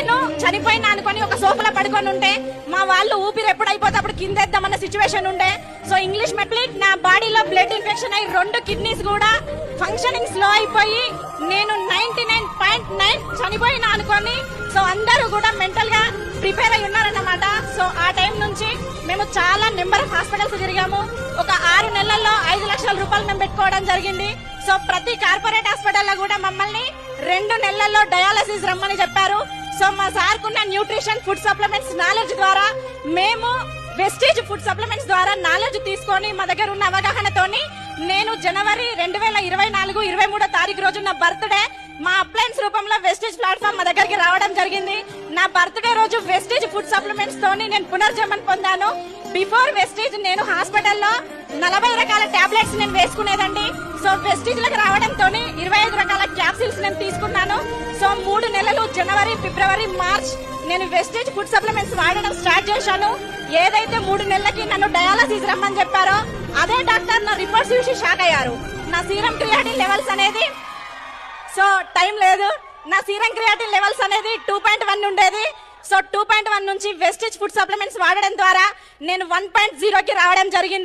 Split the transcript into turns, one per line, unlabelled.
నేను చనిపోయినా అనుకొని ఒక సోఫాలో పడుకొని ఉంటే మా వాళ్ళు ఊపిరి ఎప్పుడైపోతే అప్పుడు కిందేద్దామన్న సిచ్యువేషన్ ఉండే. సో ఇంగ్లీష్ మెట్లిక్ నా బాడీలో బ్లడ్ ఇన్ఫెక్షన్ అయ్యి 2 కిడ్నీస్ కూడా ఫంక్షనింగ్ స్లో అయిపోయి నేను 99.9 చనిపోయినా అనుకొని. సో అందరూ కూడా మెంటల్ గా ప్రిపేర్ అయి ఉన్నారన్నమాట. సో ఆ టైం నుంచి మేము చాలా నెంబర్ ఆఫ్ హాస్పిటల్స్ తిరిగాము. ఒక 6 నెలల్లో 5 లక్షల రూపాయలు మేము పెట్టుకోవడం జరిగింది. సో ప్రతి కార్పొరేట్ హాస్పిటల్లో కూడా మమ్మల్ని 2 నెలల్లో డయాలసిస్ రమ్మని చెప్పారు. సో మా సార్ కున్న న్యూట్రిషన్ ఫుడ్ సప్లిమెంట్స్ నాలెడ్జ్ ద్వారా మేము వెస్టేజ్ ఫుడ్ సప్లిమెంట్స్ ద్వారా నాలెడ్జ్ తీసుకొని మా దగ్గర ఉన్న అవగాహనతోని నేను జనవరి 2024 23వ తారీఖు రోజు నా బర్త్డే మా అప్లయన్స్ రూపంలో వెస్టేజ్ ప్లాట్ఫామ్ మా దగ్గరికి రావడం జరిగింది. నా బర్త్డే రోజు వెస్టేజ్ ఫుడ్ సప్లిమెంట్స్ తోని నేను పునర్జన్మం పొందాను. బిఫోర్ వెస్టేజ్ నేను హాస్పిటల్లో 40 రకాల టాబ్లెట్స్ నేను వేసుకునేదండి. సో వెస్టేజ్ లకు రావడంతో 25 రకాల క్యాప్సిల్స్ నేను తీసుకున్నాను. సో 3 నెలలు జనవరి ఫిబ్రవరి మార్చ్ నేను వెస్టేజ్ ఫుడ్ సప్లిమెంట్స్ వాడడం స్టార్ట్ చేశాను. ఏదైతే 3 నెలలకి నన్ను డయాలసిస్ రమ్మని చెప్పారో అదే డాక్టర్ నా రిపోర్ట్స్ చూసి షాక్ అయ్యారు. నా సీరం క్రియాటిన్ లెవెల్స్ అనేది సో టైం లేదు, నా సీరం క్రియాటిన్ లెవెల్స్ అనేది 2.1 ఉండేది. సో 2.1 నుంచి వెస్టేజ్ ఫుడ్ సప్లిమెంట్స్ వాడడం ద్వారా నేను 1.0కి రావడం జరిగింది.